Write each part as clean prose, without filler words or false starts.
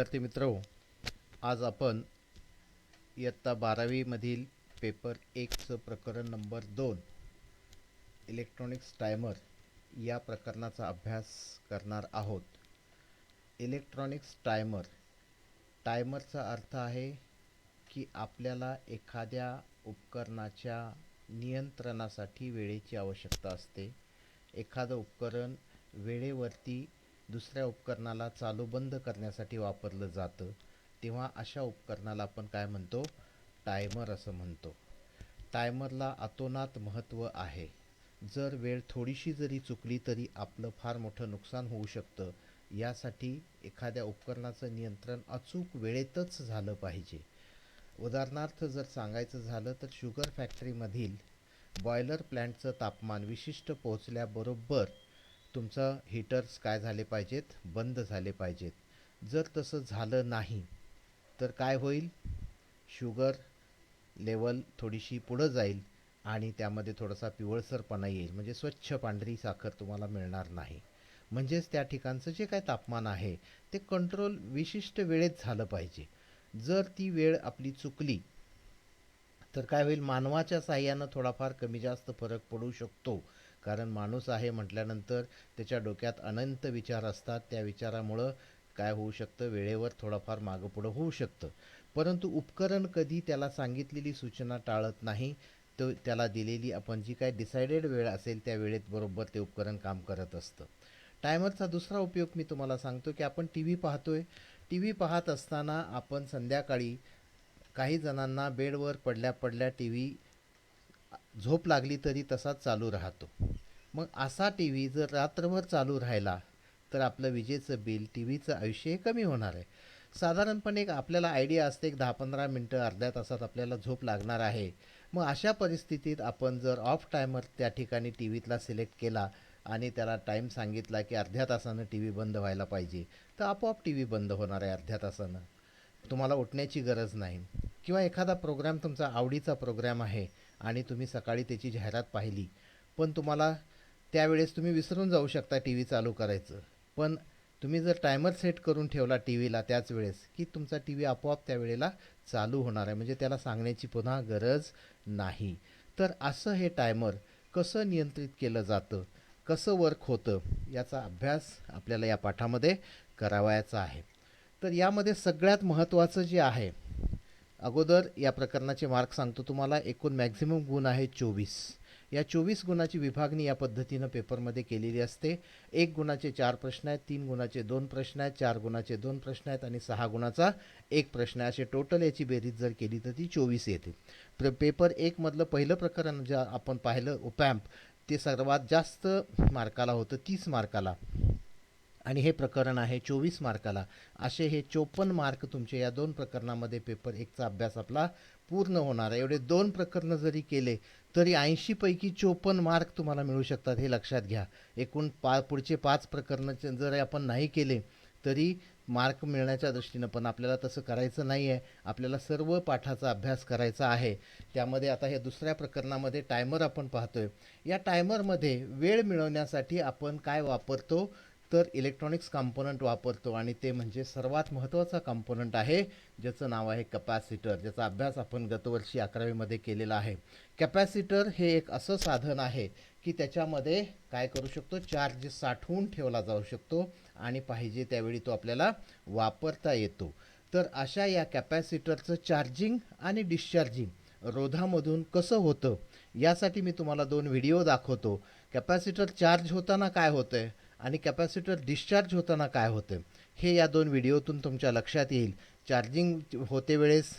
विद्यार्थी मित्रहो, आज आपण इयत्ता 12वीमधील पेपर 1चं प्रकरण नंबर 2 इलेक्ट्रॉनिक्स टायमर या प्रकरणाचा अभ्यास करणार आहोत. इलेक्ट्रॉनिक्स टायमरचा अर्थ आहे की आपल्याला एखाद्या उपकरणाच्या नियंत्रणासाठी वेळेची आवश्यकता असते. एखादं उपकरण वेळेवरती दुसऱ्या उपकरणाला चालू बंद करण्यासाठी वापरलं जातं, तेव्हा अशा उपकरणाला आपण काय म्हणतो? टायमर असं म्हणतो. टायमरला अतोनात महत्त्व आहे. जर वेळ थोडीशी जरी चुकली तरी आपलं फार मोठं नुकसान होऊ शकतं. यासाठी एखाद्या उपकरणाचं नियंत्रण अचूक वेळेतच झालं पाहिजे. उदाहरणार्थ जर सांगायचं झालं तर शुगर फॅक्टरीमधील बॉयलर प्लॅन्टचं तापमान विशिष्ट पोहोचल्याबरोबर तुमचं हीटर्स काय झाले पाहिजेत? बंद झाले पाहिजेत. जर तसं झालं नाही तर काय होईल? शुगर लेवल थोडीशी पुढं जाईल आणि त्यामध्ये थोडासा पिवळसरपणा येईल, म्हणजे स्वच्छ पांढरी साखर तुम्हाला मिळणार नाही. म्हणजेच त्या ठिकाणचं जे काय तापमान आहे ते कंट्रोल विशिष्ट वेळेत झालं पाहिजे. जर ती वेळ आपली चुकली तर काय होईल? मानवाच्या साहाय्यानं थोडाफार कमी जास्त फरक पडू शकतो, कारण माणूस आहे म्हटल्यानंतर त्याच्या डोक्यात अनंत विचार असतात. त्या विचारामुळं काय होऊ शकतं? वेळेवर थोडाफार मागं पुढं होऊ शकतं. परंतु उपकरण कधी त्याला सांगितलेली सूचना टाळत नाही. तो त्याला दिलेली आपण जी काय डिसाइडेड वेळ असेल त्या वेळेत बरोबर ते उपकरण काम करत असतं. टायमरचा दुसरा उपयोग मी तुम्हाला सांगतो की आपण टी व्ही पाहतोय. टी व्ही पाहत असताना आपण संध्याकाळी काही जणांना बेडवर पडल्या पडल्या टी व्ही झोप लागली तरी तसाच चालू राहतो. मग असा टी व्ही जर रात्रभर चालू राहिला तर आपलं विजेचं बिल, टी व्हीचं आयुष्य हे कमी होणार आहे. साधारणपणे एक आपल्याला आयडिया असते, एक 10-15 मिनटं अर्ध्या तासात आपल्याला झोप लागणार आहे. मग अशा परिस्थितीत आपण जर ऑफ टायमर त्या ठिकाणी टी व्हीतला सिलेक्ट केला आणि त्याला टाईम सांगितला की अर्ध्या तासानं टी व्ही बंद व्हायला पाहिजे, तर आपोआप टी व्ही बंद होणार आहे अर्ध्या तासानं. तुम्हाला उठण्याची गरज नाही. किंवा एखादा प्रोग्राम तुमचा आवडीचा प्रोग्राम आहे आणि तुम्ही सकाळी त्याची जाहिरात पाहिली, पण तुम्हाला त्यावेळेस तुम्ही विसरून जाऊ शकता टी व्ही चालू करायचं. पण तुम्ही जर टायमर सेट करून ठेवला टी व्हीला त्याच वेळेस, की तुमचा टी व्ही आपोआप त्या वेळेला चालू होणार आहे, म्हणजे त्याला सांगण्याची पुन्हा गरज नाही. तर असं हे टायमर कसं नियंत्रित केलं जातं, कसं वर्क होतं, याचा अभ्यास आपल्याला या पाठामध्ये करावयाचा आहे. तर यामध्ये सगळ्यात महत्त्वाचं जे आहे, अगोदर या प्रकरणाचे मार्क सांगतो तुम्हाला. एकूण मॅक्झिमम गुण आहे 24. या 24 गुणाची विभागणी या पद्धतीनं पेपरमध्ये केलेली असते. 1 गुणाचे 4 प्रश्न आहेत, 3 गुणाचे 2 प्रश्न आहेत, 4 गुणाचे 2 प्रश्न आहेत आणि 6 गुणाचा 1 प्रश्न आहे. असे टोटल याची बेरीज जर केली तर ती 24 येते. पेपर 1 मधलं पहिलं प्रकरण जे आपण पाहिलं ओपॅम्प, ते सर्वात जास्त मार्काला होतं, 30 मार्काला, आणि हे प्रकरण आहे 24 मार्काला. असे हे 54 मार्क तुमचे या दोन प्रकरणामध्ये पेपर 1चा अभ्यास आपला पूर्ण होणार आहे. एवढे 2 प्रकरणं जरी केले तरी 80 पैकी 54 मार्क तुम्हाला मिळू शकतात, हे लक्षात घ्या. एकूण पुढचे 5 प्रकरणं जर आपण नाही केले तरी मार्क मिळण्याच्या दृष्टीनं, पण आपल्याला तसं करायचं नाही आहे. आपल्याला सर्व पाठाचा अभ्यास करायचा आहे. त्यामध्ये आता हे दुसऱ्या प्रकरणामध्ये टायमर आपण पाहतोय. या टायमरमध्ये वेळ मिळवण्यासाठी आपण काय वापरतो? तर इलेक्ट्रॉनिक्स कॉम्पोनंट वापरतो, आणि ते म्हणजे सर्वात महत्त्वाचा कॉम्पोनंट आहे ज्याचं नाव आहे कॅपॅसिटर, ज्याचा अभ्यास आपण गतवर्षी 11वीमध्ये केलेला आहे. कॅपॅसिटर हे एक असं साधन आहे की त्याच्यामध्ये काय करू शकतो? चार्ज साठवून ठेवला जाऊ शकतो आणि पाहिजे त्यावेळी तो आपल्याला वापरता येतो. तर अशा या कॅपॅसिटरचं चार्जिंग आणि डिस्चार्जिंग रोधामधून कसं होतं यासाठी मी तुम्हाला 2 व्हिडिओ दाखवतो. कॅपॅसिटर चार्ज होताना काय होतं आहे आणि कॅपॅसिटर डिस्चार्ज होताना काय होतं, हे या 2 व्हिडिओतून तुमच्या लक्षात येईल. चार्जिंग होते वेळेस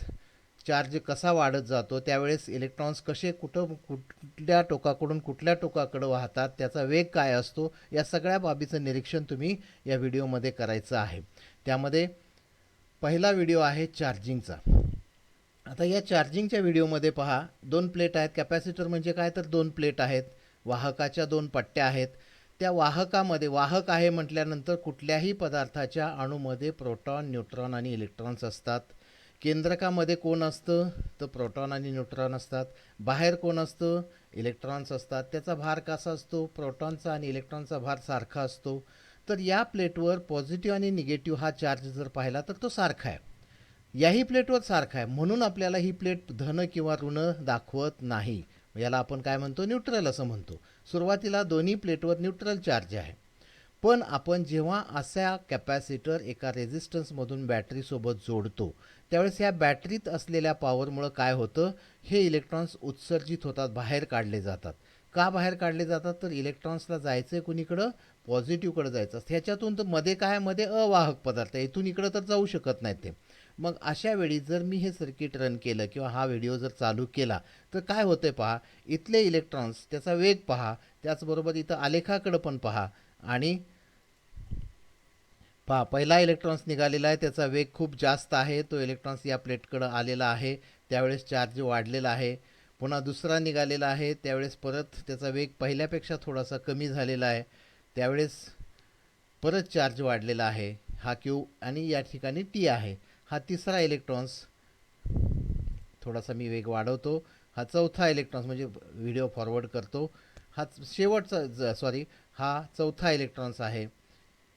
चार्ज कसा वाढत जातो, त्यावेळेस इलेक्ट्रॉन्स कसे कुठल्या टोकाकडून कुठल्या टोकाकडं वाहतात, त्याचा वेग काय असतो, या सगळ्या बाबीचं निरीक्षण तुम्ही या व्हिडिओमध्ये करायचं आहे. त्यामध्ये पहिला व्हिडिओ आहे चार्जिंगचा. आता या चार्जिंगच्या व्हिडिओमध्ये पहा, 2 प्लेट आहेत. कॅपॅसिटर म्हणजे काय? तर 2 प्लेट आहेत, वाहकाच्या 2 पट्ट्या आहेत. त्या वाहकामध्ये, वाहक आहे म्हटल्यानंतर कुठल्याही पदार्थाच्या अणूमध्ये प्रोटॉन, न्यूट्रॉन आणि इलेक्ट्रॉन्स असतात. केंद्रकामध्ये कोण असतं? तर प्रोटॉन आणि न्यूट्रॉन असतात. बाहेर कोण असतं? इलेक्ट्रॉन्स असतात. त्याचा भार कसा असतो? प्रोटॉनचा आणि इलेक्ट्रॉनचा भार सारखा असतो. तर या प्लेटवर पॉझिटिव्ह आणि निगेटिव्ह हा चार्ज जर पाहिला तर तो सारखा आहे. याही प्लेटवर सारखा आहे, म्हणून आपल्याला ही प्लेट धन किंवा ऋण दाखवत नाही. याला आपण काय म्हणतो, न्यूट्रल असं म्हणतो. सुरुवातीला दोन्ही प्लेटवर न्यूट्रल चार्ज आहे. पण आपण जेव्हा असा कॅपॅसिटर एका रेझिस्टन्समधून बॅटरीसोबत जोडतो, त्यावेळेस या बॅटरीत असलेल्या पॉवरमुळं काय होतं, हे इलेक्ट्रॉन्स उत्सर्जित होतात, बाहेर काढले जातात. का बाहेर काढले जातात, तर इलेक्ट्रॉन्सला जायचं आहे कुणीकडं, पॉझिटिव्हकडे जायचं असतं. ह्याच्यातून तर मध्ये काय, मध्ये अवाहक पदार्थ आहे, इथून इकडं तर जाऊ शकत नाही ते. मग अशा वेळी जर मी हे सर्किट रन केलं किंवा हा व्हिडिओ जर चालू केला, तर काय होतंय पहा, इथले इलेक्ट्रॉन्स, त्याचा वेग पहा, त्याचबरोबर इथं आलेखाकडं पण पहा. आणि पहा, पहिला इलेक्ट्रॉन्स निघालेला आहे, त्याचा वेग खूप जास्त आहे, तो इलेक्ट्रॉन्स या प्लेटकडं आलेला आहे, त्यावेळेस चार्ज वाढलेला आहे. पुन्हा दुसरा निघालेला आहे, त्यावेळेस परत त्याचा वेग पहिल्यापेक्षा थोडासा कमी झालेला आहे, त्यावेळेस परत चार्ज वाढलेला आहे, हा क्यू, आणि या ठिकाणी टी आहे. हा तिसरा इलेक्ट्रॉन्स, थोडासा मी वेग वाढवतो, हा चौथा इलेक्ट्रॉन्स, म्हणजे व्हिडिओ फॉरवर्ड करतो, हा शेवटचा, सॉरी, हा चौथा इलेक्ट्रॉन्स आहे.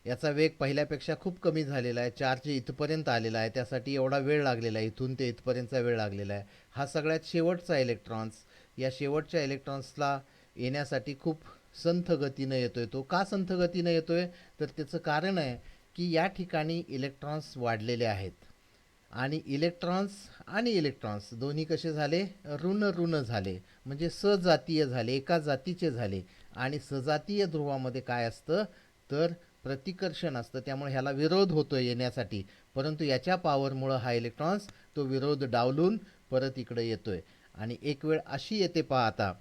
याचा वेग पहिल्यापेक्षा खूप कमी झालेला आहे, चार्ज इथपर्यंत आलेला आहे, त्यासाठी एवढा वेळ लागलेला आहे, इथून ते इथपर्यंतचा वेळ लागलेला आहे. हा सगळ्यात शेवटचा इलेक्ट्रॉन्स, या शेवटच्या इलेक्ट्रॉन्सला येण्यासाठी खूप संथ गतीनं येतोय. तो का संथ गतीनं येतोय, तर त्याचं कारण आहे की या ठिकाणी इलेक्ट्रॉन्स वाढलेले आहेत, आणि इलेक्ट्रॉन्स दोन्ही कसे झाले, ऋण ऋण झाले, म्हणजे सजातीय झाले, एका जातीचे झाले. आणि सजातीय ध्रुवामध्ये काय असतं, तर प्रतिकर्षण असतं, त्यामुळे ह्याला विरोध होतो येण्यासाठी. परंतु याच्या पॉवरमुळं हा इलेक्ट्रॉन्स तो विरोध डावलून परत इकडे येतोय. आणि एक वेळ अशी येते पहा आता,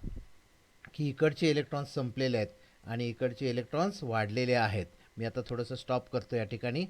की इकडचे इलेक्ट्रॉन्स संपलेले आहेत आणि इकडचे इलेक्ट्रॉन्स वाढलेले आहेत. मी आता थोडंसं स्टॉप करतो या ठिकाणी.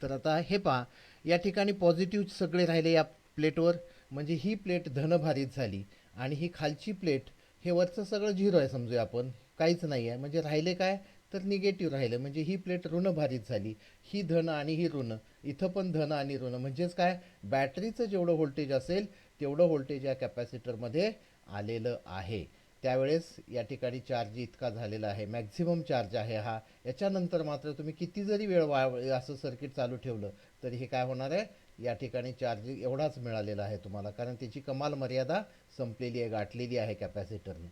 तर आता हे पहा, या ठिकाणी पॉझिटिव्ह सगळे राहिले या प्लेटवर, म्हणजे ही प्लेट धनभारित झाली, आणि ही खालची प्लेट, हे वरचं सगळं झिरो आहे समजूया आपण, काहीच नाही आहे, म्हणजे राहिले काय, तर निगेटिव्ह राहिलं, म्हणजे ही प्लेट ऋणभारित झाली. ही धन आणि ही ऋण, इथं पण धन आणि ऋण, म्हणजेच काय, बॅटरीचं जेवढं व्होल्टेज असेल तेवढं व्होल्टेज या कॅपॅसिटरमध्ये आलेलं आहे. त्यावेळेस या ठिकाणी चार्ज इतका झालेला आहे, मॅक्झिमम चार्ज आहे हा. याच्यानंतर मात्र तुम्ही किती जरी वेळ असं सर्किट चालू ठेवलं तरी हे काय होणार आहे, या ठिकाणी चार्ज एवढाच मिळालेला आहे तुम्हाला, कारण त्याची कमाल मर्यादा संपलेली आहे, गाठलेली आहे कॅपॅसिटरने.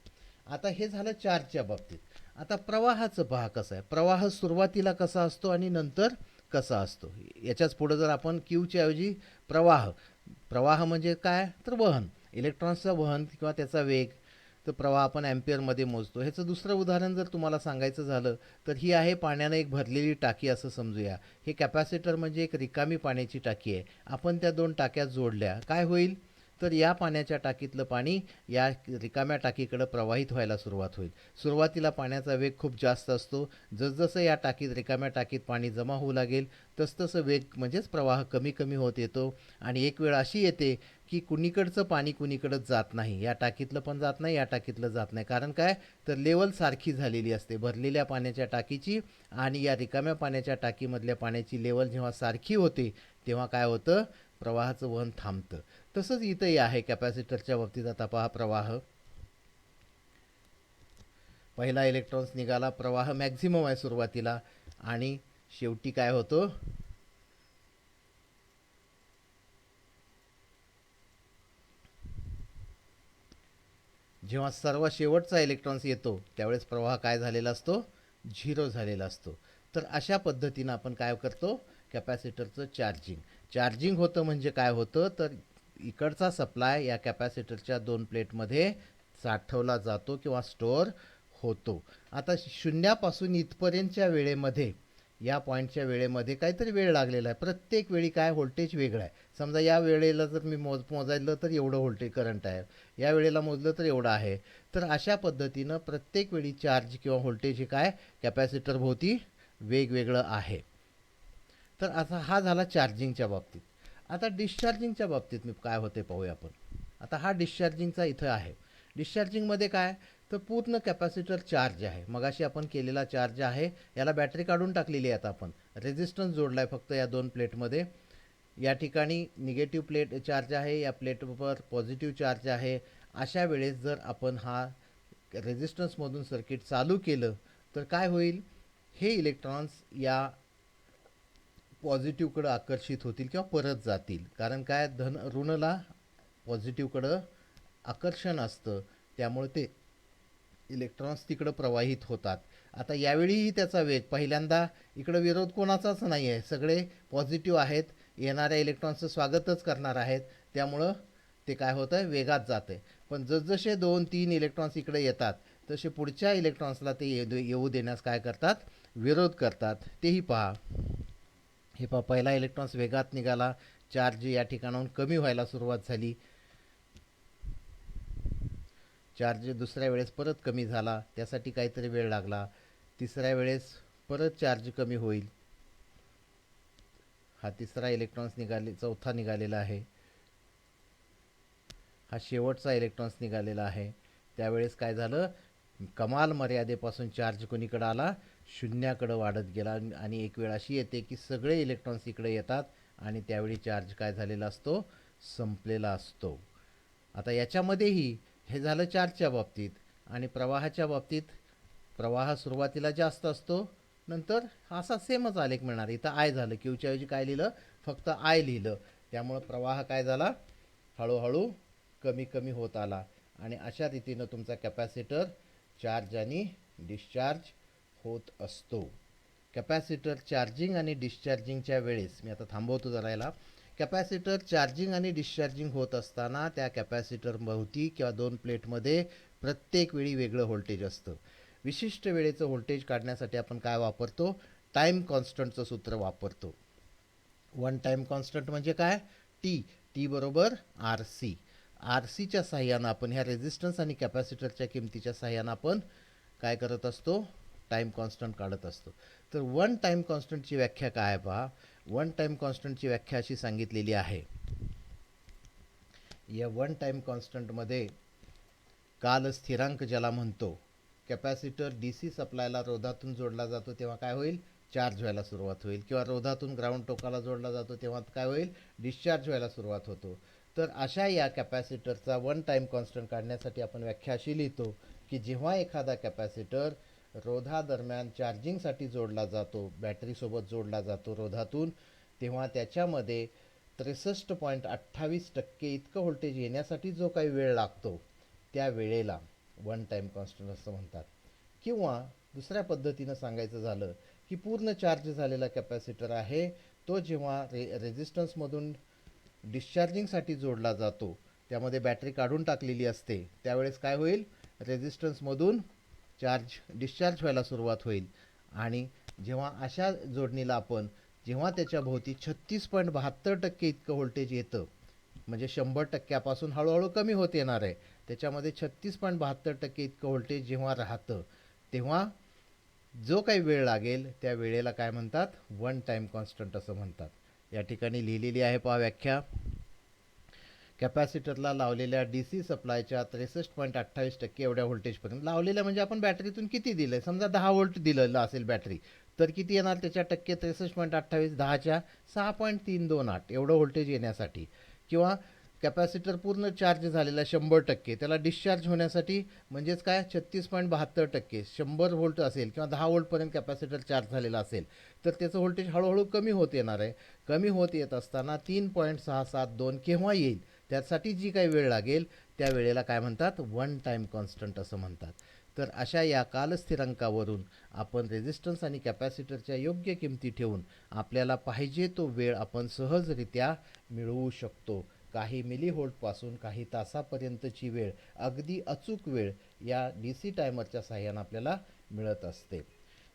आता हे झालं चार्जच्या बाबतीत. आता प्रवाहाचं पहा कसं आहे. प्रवाह सुरुवातीला कसा असतो आणि नंतर कसा असतो. याच्याच पुढे जर आपण क्यूच्या ऐवजी प्रवाह, प्रवाह म्हणजे काय, तर वहन, इलेक्ट्रॉन्सचं वहन किंवा त्याचा वेग, तर प्रवाह आपण ॲम्पियरमध्ये मोजतो. ह्याचं दुसरं उदाहरण जर तुम्हाला सांगायचं झालं, तर ही आहे पाण्यानं एक भरलेली टाकी असं समजूया. हे कॅपॅसिटर म्हणजे एक रिकामी पाण्याची टाकी आहे. आपण त्या दोन टाक्या जोडल्या, काय होईल, तर या पाण्याच्या टाकीतलं पाणी या रिकाम्या टाकीकडं प्रवाहित व्हायला सुरुवात होईल. सुरुवातीला पाण्याचा वेग खूप जास्त असतो, जसजसं या टाकीत, रिकाम्या टाकीत पाणी जमा होऊ लागेल, तसतसं वेग म्हणजेच प्रवाह कमी कमी होत येतो. आणि एक वेळ अशी येते की कुणीकडचं पाणी कुणीकडंच जात नाही, या टाकीतलं पण जात नाही, या टाकीतलं जात नाही. कारण काय, तर लेवल सारखी झालेली असते भरलेल्या पाण्याच्या टाकीची, आणि या रिकाम्या पाण्याच्या टाकीमधल्या पाण्याची लेवल जेव्हा सारखी होते, तेव्हा काय होतं, प्रवाहाचं वहन थांबतं. तसंच इथंही आहे कॅपॅसिटरच्या बाबतीत. आता पहा प्रवाह, पहिला इलेक्ट्रॉन्स निघाला, प्रवाह मॅक्झिमम आहे सुरुवातीला, आणि शेवटी काय होतं, जेव्हा सर्व शेवटचा इलेक्ट्रॉन्स येतो त्यावेळेस प्रवाह काय झालेला असतो, झिरो झालेला असतो. तर अशा पद्धतीनं आपण काय करतो, कॅपॅसिटरचं चार्जिंग होतं. म्हणजे काय होतं, तर इकडचा सप्लाय या कॅपॅसिटरच्या दोन प्लेटमध्ये साठवला जातो किंवा स्टोअर होतो. आता शून्यापासून इथपर्यंतच्या वेळेमध्ये, या पॉईंटच्या वेळेमध्ये काहीतरी वेळ लागलेला आहे. प्रत्येक वेळी काय, व्होल्टेज वेगळं आहे. समजा या वेळेला जर मी मोजायलं तर एवढं व्होल्टेज करंट आहे, या वेळेला मोजलं तर एवढं आहे. तर अशा पद्धतीनं प्रत्येक वेळी चार्ज किंवा व्होल्टेज हे काय, कॅपॅसिटर भोवती वेगवेगळं आहे. तर आता हा झाला चार्जिंगच्या बाबतीत. आता डिस्चार्जिंगच्या बाबतीत मी काय होते पाहूया आपण. आता हा डिस्चार्जिंगचा इथं आहे. डिस्चार्जिंगमध्ये काय, तर पूर्ण कॅपॅसिटर चार्ज आहे, मगाशी आपण केलेला चार्ज आहे, याला बॅटरी काढून टाकलेली आहे. आता आपण रेझिस्टन्स जोडला आहे फक्त या दोन प्लेटमध्ये. या ठिकाणी निगेटिव्ह प्लेट चार्ज आहे, या प्लेटवर पॉझिटिव्ह चार्ज आहे. अशा वेळेस जर आपण हा रेझिस्टन्समधून सर्किट चालू केलं तर काय होईल, हे इलेक्ट्रॉन्स या पॉझिटिव्हकडं आकर्षित होतील किंवा परत जातील. कारण काय, ऋणला पॉझिटिव्हकडं आकर्षण असतं, त्यामुळे ते इलेक्ट्रॉन्स तिकडं प्रवाहित होतात. आता यावेळीही त्याचा वेग पहिल्यांदा इकडं विरोध कोणाचाच नाही आहे, सगळे पॉझिटिव्ह आहेत, येणाऱ्या इलेक्ट्रॉन्सचं स्वागतच करणार आहेत, त्यामुळं ते काय होतं, वेगात जाते. पण जसजसे 2-3 इलेक्ट्रॉन्स इकडे येतात तसे पुढच्या इलेक्ट्रॉन्सला ते येऊ देण्यास काय करतात, विरोध करतात. तेही पहा. हे पहा, पहिला इलेक्ट्रॉन्स वेगात निघाला, चार्ज या ठिकाणाहून कमी व्हायला सुरुवात झाली, चार्ज दुसऱ्या वेळेस परत कमी झाला, त्यासाठी काहीतरी वेळ लागला, तिसऱ्या वेळेस परत चार्ज कमी होईल. हा तिसरा इलेक्ट्रॉन्स चौथा निघालेला आहे, हा शेवटचा इलेक्ट्रॉन्स निघालेला आहे. त्यावेळेस काय झालं, कमाल मर्यादेपासून चार्ज कोणीकडे आला, शून्याकडं वाढत गेला. आणि एक वेळ अशी येते की सगळे इलेक्ट्रॉन्स इकडे येतात आणि त्यावेळी चार्ज काय झालेला असतो, संपलेला असतो. आता याच्यामध्येही हे झालं चार्जच्या बाबतीत. आणि प्रवाहाच्या बाबतीत प्रवाह सुरुवातीला जास्त असतो, नंतर असा सेमच आलेख मिळणार. इथं आय झालं, क्यूच्या ऐवजी काय लिहिलं, फक्त आय लिहिलं, त्यामुळं प्रवाह काय झाला, हळूहळू कमी कमी होत आला. आणि अशा रीतीनं तुमचा कॅपॅसिटर चार्ज आणि डिस्चार्ज होत असतो. कॅपॅसिटर चार्जिंग आणि डिस्चार्जिंगच्या वेळेस, मी आता थांबवतो जरा याला, कॅपॅसिटर चार्जिंग आणि डिस्चार्जिंग होत असताना त्या कॅपॅसिटर भोवती किंवा दोन प्लेटमध्ये प्रत्येक वेळी वेगळं व्होल्टेज असतं. विशिष्ट वेळेचं व्होल्टेज काढण्यासाठी आपण काय वापरतो, टाईम कॉन्स्टंटचं सूत्र वापरतो. वन टाईम कॉन्स्टंट म्हणजे काय, टी बरोबर आर सी. आर सीच्या साह्यानं आपण ह्या रेझिस्टन्स आणि कॅपॅसिटरच्या किमतीच्या साह्यानं आपण काय करत असतो, टाईम कॉन्स्टंट काढत असतो. तर वन टाईम कॉन्स्टंटची व्याख्या काय पहा. वन टाईम कॉन्स्टंटची व्याख्या अशी सांगितलेली आहे. या वन टाईम कॉन्स्टंटमध्ये काल स्थिरांक ज्याला म्हणतो, कॅपॅसिटर डी सी सप्लायला रोधातून जोडला जातो तेव्हा काय होईल, चार्ज व्हायला सुरुवात होईल, किंवा रोधातून ग्राउंड टोकाला जोडला जातो तेव्हा काय होईल, डिस्चार्ज व्हायला सुरुवात होतो. तर अशा या कॅपॅसिटरचा वन टाईम कॉन्स्टंट काढण्यासाठी आपण व्याख्या अशी लिहितो की जेव्हा एखादा कॅपॅसिटर रोधादरम्यान चार्जिंगसाठी जोडला जातो, बॅटरीसोबत जोडला जातो रोधातून, तेव्हा त्याच्यामध्ये 63.28% इतकं व्होल्टेज येण्यासाठी जो काही वेळ लागतो, त्या वेळेला वन टाईम कॉन्स्टंट असं म्हणतात. किंवा दुसऱ्या पद्धतीनं सांगायचं झालं की पूर्ण चार्ज झालेला कॅपॅसिटर आहे, तो जेव्हा रेझिस्टन्समधून डिस्चार्जिंगसाठी जोडला जातो, त्यामध्ये बॅटरी काढून टाकलेली असते, त्यावेळेस काय होईल, रेझिस्टन्समधून डिस्चार्ज व्हायला सुरुवात होईल. आणि जेव्हा अशा जोडणीला आपण जेव्हा त्याच्या भोवती 36.72% इतकं व्होल्टेज येतं, म्हणजे 100%पासून हळूहळू कमी होत येणार आहे, त्याच्यामध्ये 36.72% इतकं व्होल्टेज जेव्हा राहतं, तेव्हा जो काही वेळ लागेल त्या वेळेला काय म्हणतात, वन टाईम कॉन्स्टंट असं म्हणतात. या ठिकाणी लिहिलेली आहे पहा व्याख्या. कॅपॅसिटरला लावलेल्या डी सी सप्लायच्या 63.28% एवढ्या व्होल्टेजपर्यंत लावलेल्या, म्हणजे आपण बॅटरीतून किती दिलं, समजा 10 व्होल्ट दिलेलं असेल बॅटरी, तर किती येणार त्याच्या टक्के, 63.28, 10च्या 6.328 एवढं व्होल्टेज येण्यासाठी. किंवा कॅपॅसिटर पूर्ण चार्ज झालेला 100%, त्याला डिस्चार्ज होण्यासाठी म्हणजेच काय, 36.72%, 100 व्होल्ट असेल किंवा 10 व्होल्टपर्यंत कॅपॅसिटर चार्ज झालेला असेल, तर त्याचं व्होल्टेज हळूहळू कमी होत येणार आहे. कमी होत येत असताना 3.672 केव्हा येईल, त्यासाठी जी काही वेळ लागेल त्या वेळेला काय म्हणतात, वन टाईम कॉन्स्टंट असं म्हणतात. तर अशा या कालस्थिरांकावरून आपण रेझिस्टन्स आणि कॅपॅसिटरच्या योग्य किमती ठेवून आपल्याला पाहिजे तो वेळ आपण सहजरित्या मिळवू शकतो. काही मिलीव्होल्टपासून काही तासापर्यंतची वेळ, अगदी अचूक वेळ या डी सी टायमरच्या साह्यानं आपल्याला मिळत असते.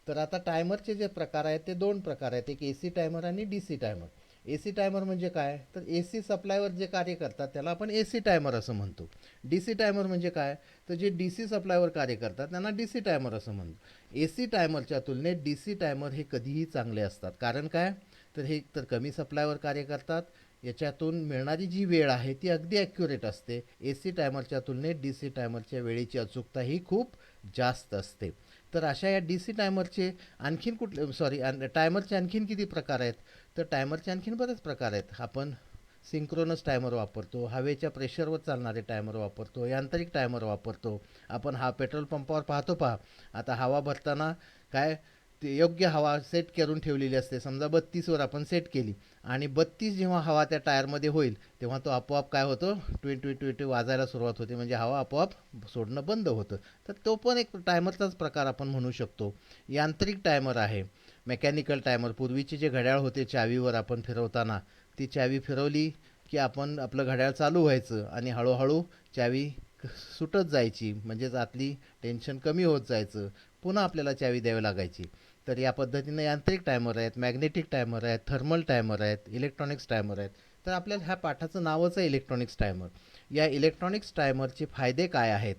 तर आता टायमरचे जे प्रकार आहेत ते दोन प्रकार आहेत, एक ए सी टायमर आणि डी सी टायमर. ए सी टायमर म्हणजे काय, तर ए सी सप्लायवर जे कार्य करतात त्याला आपण ए सी टायमर असं म्हणतो. डी सी टायमर म्हणजे काय, तर जे डी सी सप्लायवर कार्य करतात त्यांना डी सी टायमर असं म्हणतो. ए सी टायमरच्या तुलनेत डी सी टायमर हे कधीही चांगले असतात. कारण काय, तर हे तर कमी सप्लायवर कार्य करतात, याच्यातून मिळणारी जी वेळ आहे ती अगदी ॲक्युरेट असते. ए सी टायमरच्या तुलनेत डी सी टायमरच्या वेळेची अचूकता ही खूप जास्त असते. तर अशा या डी सी टायमरचे आणखीन टायमरचे आणखीन किती प्रकार आहेत, तर टायमरचे आणखीन बरेच प्रकार आहेत. आपण सिंक्रोनस टायमर वापरतो, हवेच्या प्रेशरवर चालणारे टायमर वापरतो, यांत्रिक टायमर वापरतो. आपण पेट्रोल पंपावर पाहतो पहा, आता हवा भरताना काय ते योग्य हवा सेट करून ठेवलेली असते. समजा 32वर आपण सेट केली आणि 32 जेव्हा हवा त्या टायरमध्ये होईल तेव्हा तो आपोआप काय होतो, ट्विन ट्विन ट्विन ट्विन वाजायला सुरुवात होते, म्हणजे हवा आपोआप सोडणं बंद होतं. तर तो पण एक टायमरचाच प्रकार आपण म्हणू शकतो. यांत्रिक टायमर आहे, मेकॅनिकल टायमर. पूर्वीचे जे घड्याळ होते चावीवर आपण फिरवताना, ती चावी फिरवली की आपण आपलं घड्याळ चालू व्हायचं आणि हळूहळू चावी सुटत जायची, म्हणजेच आतली टेन्शन कमी होत जायचं, पुन्हा आपल्याला चावी द्यावी लागायची. तर या पद्धतीने यांत्रिक टायमर आहेत, मॅग्नेटिक टायमर आहेत, थर्मल टायमर आहेत, इलेक्ट्रॉनिक्स टायमर आहेत. तर आपल्याला ह्या पाठाचं नावच आहे इलेक्ट्रॉनिक्स टायमर. या इलेक्ट्रॉनिक्स टायमरचे फायदे काय आहेत,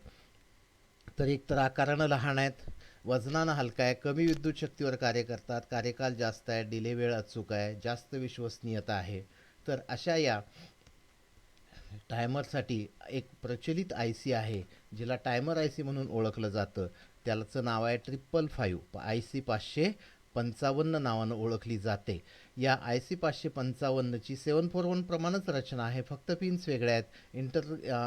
तर एक तर आकारानं लहान आहेत, वजनानं हलका आहे, कमी विद्युत शक्तीवर कार्य करतात, कार्यकाल जास्त आहे, डिले वेळ अचूक आहे, जास्त विश्वसनीयता आहे. तर अशा या टायमरसाठी एक प्रचलित आय सी आहे, जिला टायमर आय सी म्हणून ओळखलं जातं. त्याचं नाव आहे 555, आय सी 555 नावानं ओळखली जाते. या आय सी 555ची 741 प्रमाणच रचना आहे, फक्त पिन्स वेगळ्या आहेत,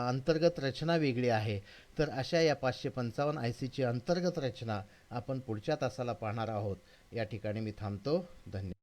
अंतर्गत रचना वेगळी आहे. तर अशा या 555 आय सीची अंतर्गत रचना आपण पुढच्या तासाला पाहणार आहोत. या ठिकाणी मी थांबतो. धन्यवाद.